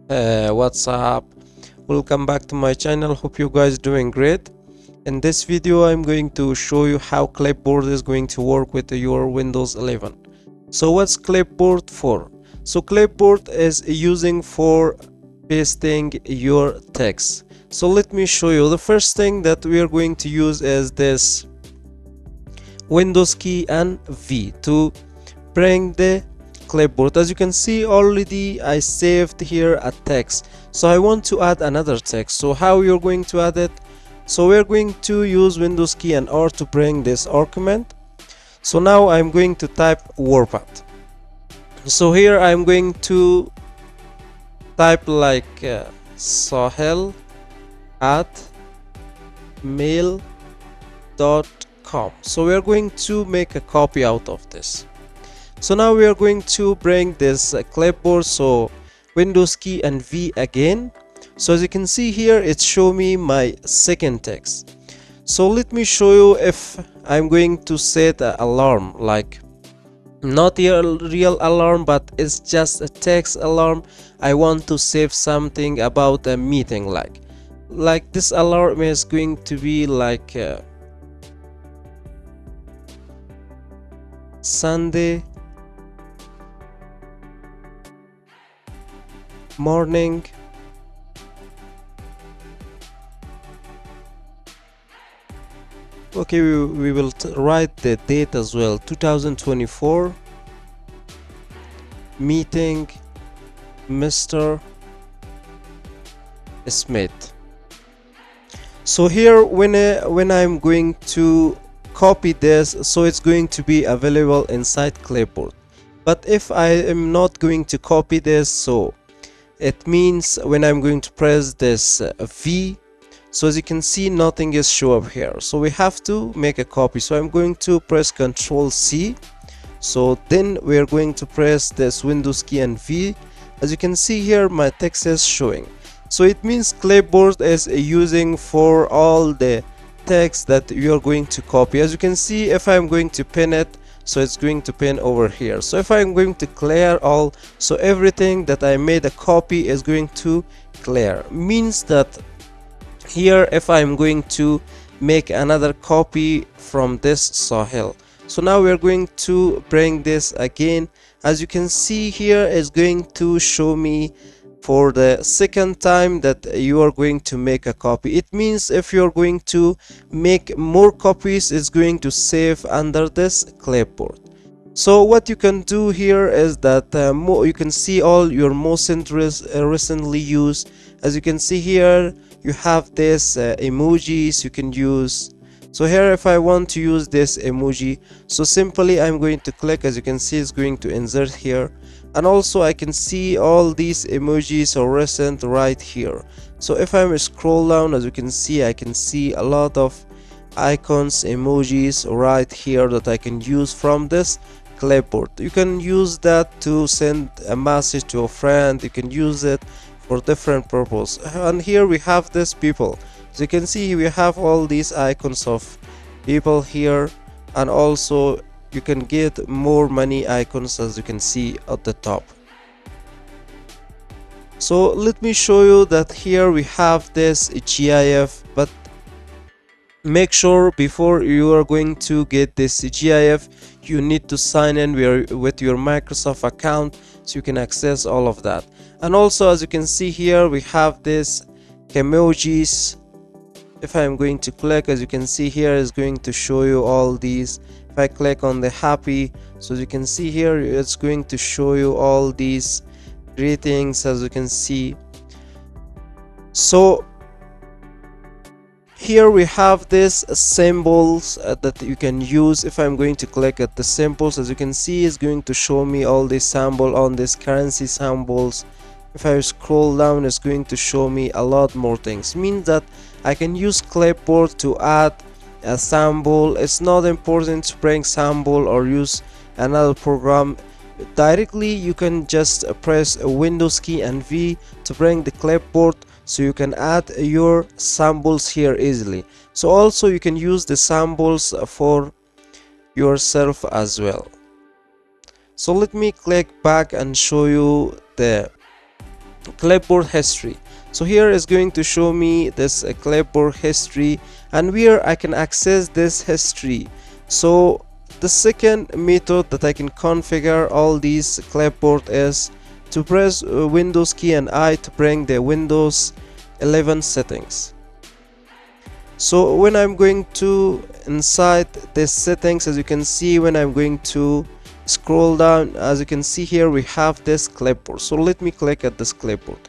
What's up? Welcome back to my channel. Hope you guys doing great. In this video I'm going to show you how Clipboard is going to work with your Windows 11. So what's Clipboard for? So Clipboard is using for pasting your text. So let me show you. The first thing that we are going to use is this Windows key and V to bring the clipboard. As you can see, already I saved here a text, so I want to add another text. So how you're going to add it? So we're going to use Windows key and R to bring this argument. So now I'm going to type WordPad. So here I'm going to type like Sahel at mail.com. So we're going to make a copy out of this. So now we are going to bring this clipboard, so Windows key and V again. So as you can see here, it show me my second text. So let me show you if I'm going to set an alarm, like not a real alarm, but it's just a text alarm. I want to save something about a meeting, like this alarm is going to be like Sunday morning okay, we will write the date as well, 2024 meeting Mr. Smith. So here when I'm going to copy this, so it's going to be available inside Clipboard. But if I am not going to copy this, so it means when I'm going to press this V, so as you can see, nothing is show up here. So we have to make a copy. So I'm going to press Ctrl C. So then we are going to press this Windows key and V. As you can see here, my text is showing. So it means Clipboard is using for all the text that you are going to copy. As you can see, if I'm going to pin it, so it's going to pin over here. So if I'm going to clear all, so everything that I made a copy is going to clear. Means that here if I'm going to make another copy from this Sahel, so now we're going to bring this again. As you can see here, is going to show me for the second time that you are going to make a copy. It means if you're going to make more copies, it's going to save under this clipboard. So what you can do here is that you can see all your most recently used. As you can see here, you have this emojis you can use. So here if I want to use this emoji, so simply I'm going to click. As you can see, it's going to insert here, and also I can see all these emojis are recent right here. So if I scroll down, as you can see, I can see a lot of icons, emojis right here that I can use from this clipboard. You can use that to send a message to a friend. You can use it for different purpose. And here we have this people. As you can see, we have all these icons of people here, and also you can get more money icons, as you can see at the top. So let me show you that here we have this GIF, but make sure before you are going to get this GIF, you need to sign in with your Microsoft account, so you can access all of that. And also, as you can see here, we have this emojis. If I'm going to click, as you can see here, is going to show you all these. If I click on the happy, so as you can see here, it's going to show you all these greetings, as you can see. So here we have this symbols that you can use. If I'm going to click at the symbols, as you can see, it's going to show me all these symbol on this currency symbols. If I scroll down, it's going to show me a lot more things. Means that I can use Clipboard to add a symbol. It's not important to bring symbol or use another program. Directly you can just press a Windows key and V to bring the clipboard, so you can add your symbols here easily. So also you can use the symbols for yourself as well. So let me click back and show you the clipboard history. So here is going to show me this clipboard history, and where I can access this history. So the second method that I can configure all these clipboard is to press Windows key and I to bring the Windows 11 settings. So when I'm going to inside this settings, as you can see, when I'm going to scroll down, as you can see here, we have this clipboard. So let me click at this clipboard.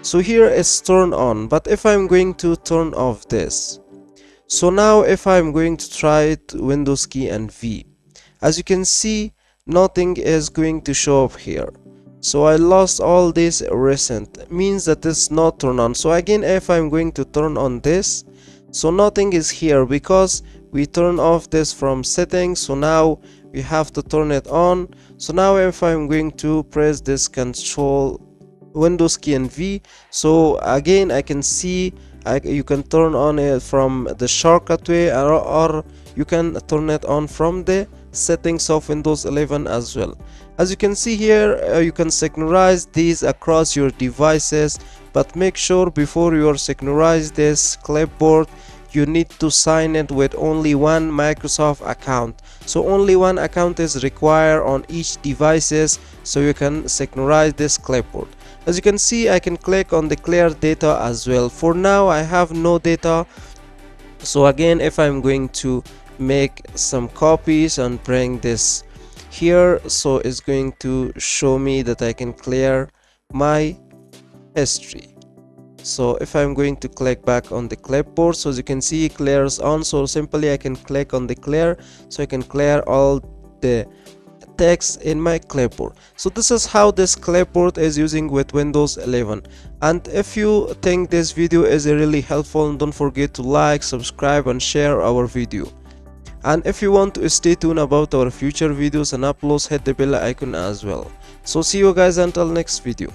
So here is turn on, but if I'm going to turn off this, so now if I'm going to try it Windows key and V, as you can see, nothing is going to show up here. So I lost all this recent, means that it's not turned on. So again, if I'm going to turn on this, so nothing is here because we turn off this from settings. So now we have to turn it on. So now if I'm going to press this Control Windows key and V, so again I can see you can turn on it from the shortcut way, or you can turn it on from the settings of Windows 11 as well. As you can see here, you can synchronize these across your devices, but make sure before you synchronize this clipboard, you need to sign it with only one Microsoft account. So only one account is required on each devices, so you can synchronize this clipboard. As you can see, I can click on the clear data as well. For now I have no data, so again if I'm going to make some copies and bring this here, so it's going to show me that I can clear my history. So if I'm going to click back on the clipboard, so as you can see, clears on. So simply I can click on the clear, so I can clear all the text in my clipboard. So this is how this clipboard is using with Windows 11. And if you think this video is really helpful, don't forget to like, subscribe and share our video. And if you want to stay tuned about our future videos and uploads, hit the bell icon as well. So see you guys until next video.